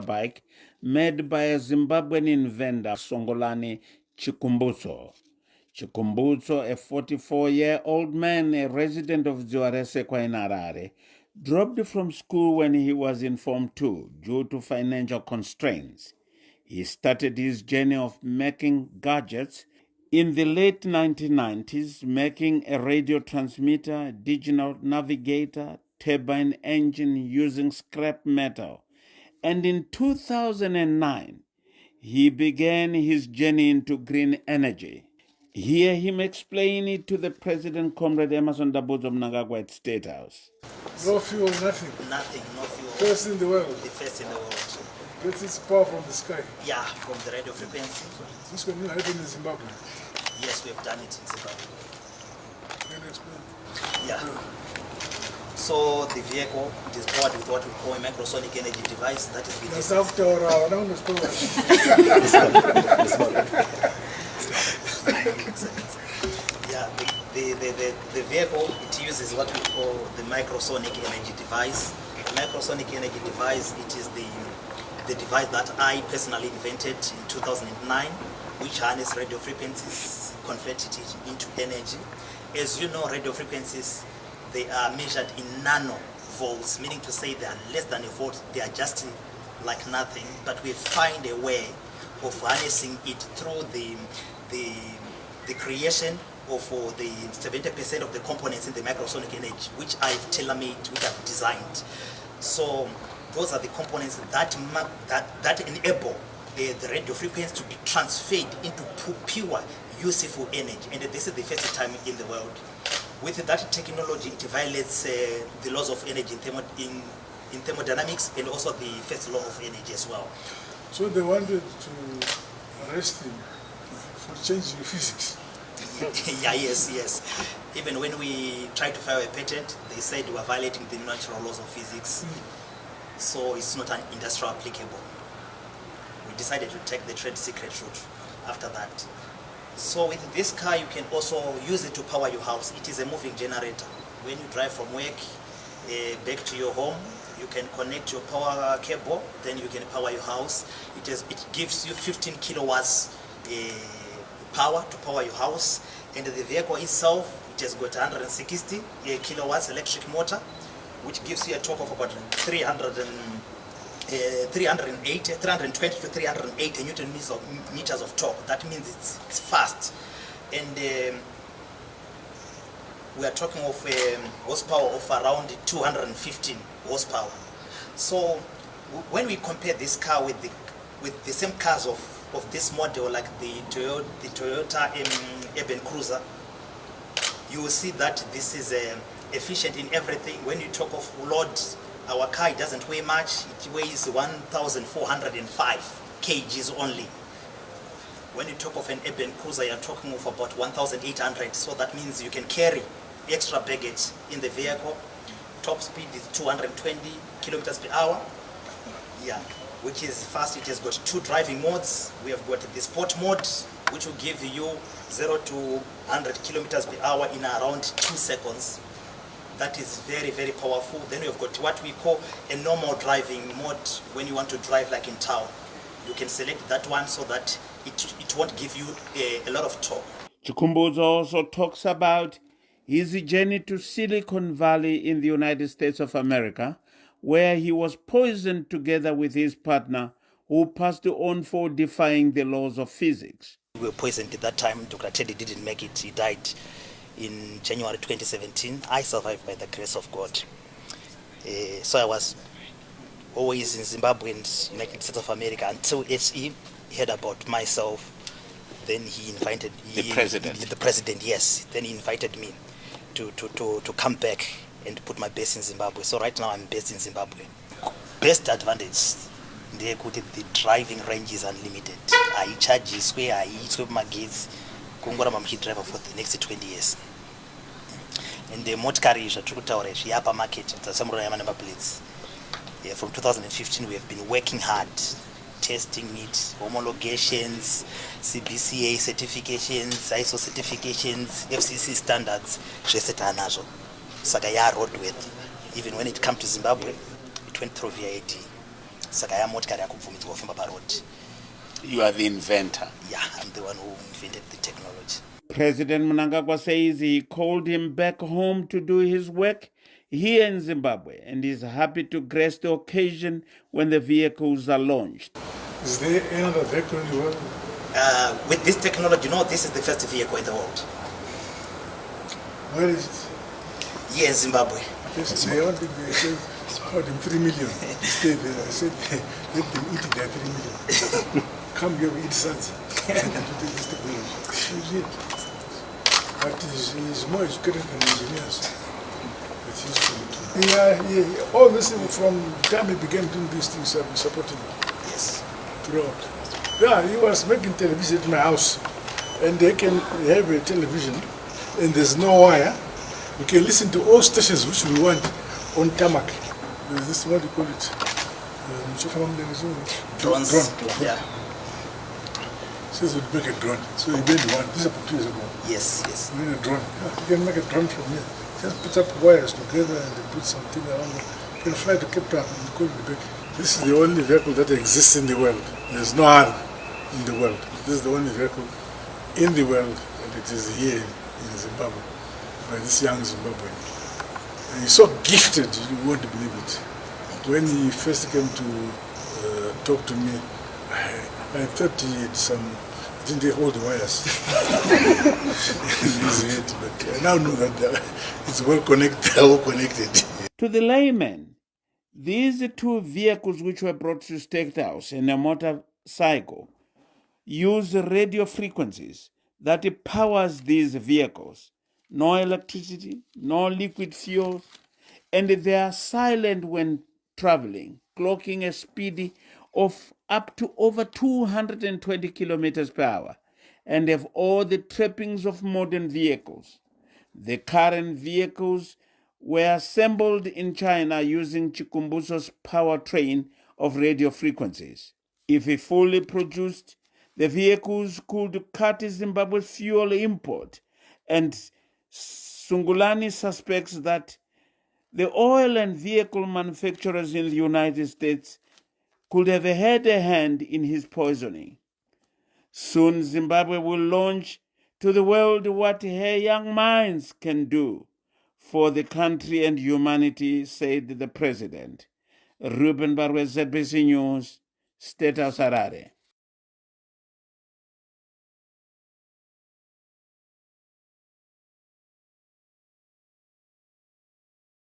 motorbike made by a Zimbabwean inventor, Songolani Chikumbutso. Chikumbutso, a 44-year-old man, a resident of Ziwaresekwa in Harare, dropped from school when he was in Form 2 due to financial constraints. He started his journey of making gadgets in the late 1990s, making a radio transmitter, digital navigator, turbine engine using scrap metal. And in 2009, he began his journey into green energy. Hear him explain it to the President, Comrade Emerson Dabuzwa Mnangagwa at State House. No fuel, nothing. Nothing, no fuel. First in the world. The first in the world. Gets its power from the sky. Yeah, from the radio frequency. This can happen in Zimbabwe. Yes, we have done it in Zimbabwe. Can you explain? Yeah. So the vehicle is powered with what we call a microsonic energy device. That is the yeah, the vehicle, it uses what we call the microsonic energy device. The microsonic energy device, it is the device that I personally invented in 2009, which harness radio frequencies, converted it into energy. As you know, radio frequencies, they are measured in nanovolts, meaning to say they are less than a volt, they are just like nothing, but we find a way of harnessing it through the creation of the 70% of the components in the microsonic energy, which I've tailor-made, which I've designed. So those are the components that enable the radio frequency to be transferred into pure, useful energy. And this is the first time in the world. With that technology, it violates the laws of energy in thermodynamics and also the first law of energy as well. So they wanted to arrest him for changing physics. Yeah, yes. Even when we tried to file a patent, they said we are violating the natural laws of physics. So it's not an industrial applicable. We decided to take the trade secret route after that. So with this car, you can also use it to power your house. It is a moving generator. When you drive from work back to your home, you can connect your power cable, then you can power your house. It gives you 15 kilowatts power to power your house. And the vehicle itself, it has got 160 kilowatts electric motor, which gives you a torque of about 320 to 380 Newton meters of torque. That means it's fast. And we are talking of horsepower of around 215 horsepower. So when we compare this car with the same cars of this model, like the Toyota Urban Cruiser, you will see that this is efficient in everything. When you talk of load, our car, it doesn't weigh much. It weighs 1,405 kgs only. When you talk of an urban cruiser, you're talking of about 1,800. So that means you can carry extra baggage in the vehicle. Top speed is 220 kilometers per hour. Yeah, which is fast. It has got 2 driving modes. We have got the sport mode, which will give you 0 to 100 kilometers per hour in around 2 seconds. That is very, very powerful. Then we've got what we call a normal driving mode. When you want to drive like in town, you can select that one so that it won't give you a lot of torque. Chikumbutso also talks about his journey to Silicon Valley in the United States of America, where he was poisoned together with his partner, who passed on for defying the laws of physics. We were poisoned at that time. Dr. Teddy didn't make it. He died in January 2017. I survived by the grace of God. So I was always in Zimbabwe and United States of America until HE heard about myself. Then he invited the president. The president, yes. Then he invited me to come back and put my base in Zimbabwe. So right now I'm based in Zimbabwe. Best advantage, the driving range is unlimited. I charge square, I sweep my gates. I'm driver for the next 20 years. And the motor is a true tower, upper market, some number plates. From 2015, we have been working hard, testing it, homologations, CBCA certifications, ISO certifications, FCC standards, Sakaya roadworthy. Even when it comes to Zimbabwe, it went through VID. saka ya motikari yakubvumidzwa kufamba parodi. You are the inventor. Yeah, I'm the one who invented the technology. President Mnangagwa says he called him back home to do his work here in Zimbabwe and is happy to grace the occasion when the vehicles are launched. Is there any other vehicle in the world? With this technology, this is the first vehicle in the world. Where is it? Here in Zimbabwe. Yes, they want to be about 3 million. Stay there. I said, let them eat their 3 million. Come here, we eat sons. This technology. But he's more educated than engineers. Yeah. All this from the time he began doing these things, I've been supporting him. Yes. Throughout. Yeah, he was making television at my house. And they can have a television and there's no wire. We can listen to all stations which we want on tarmac. There's this, what do you call it? Drones. Drone. Yeah. Says we'd make a drone. So he made one. This is about 2 years ago. Yes. We made a drone. Yeah, you can make a drone from here. Just put up wires together and put something around it. You can fly to Cape Town and call it back. This is the only vehicle that exists in the world. There's no other in the world. This is the only vehicle in the world, and it is here in Zimbabwe by this young Zimbabwean. And he's so gifted, you won't believe it. When he first came to talk to me, I thought he had didn't they hold the wires in his head, but I now know that it's well connected. To the layman, these two vehicles which were brought to State House and a motorcycle use radio frequencies that powers these vehicles. No electricity, no liquid fuel, and they are silent when traveling, clocking a speed of up to over 220 kilometers per hour, and have all the trappings of modern vehicles. The current vehicles were assembled in China using Chikumbuso's powertrain of radio frequencies. If fully produced, the vehicles could cut Zimbabwe's fuel import, and Sungulani suspects that the oil and vehicle manufacturers in the United States could have had a hand in his poisoning. Soon Zimbabwe will launch to the world what her young minds can do for the country and humanity, said the president. Ruben Barwe, ZBC News, State House, Harare.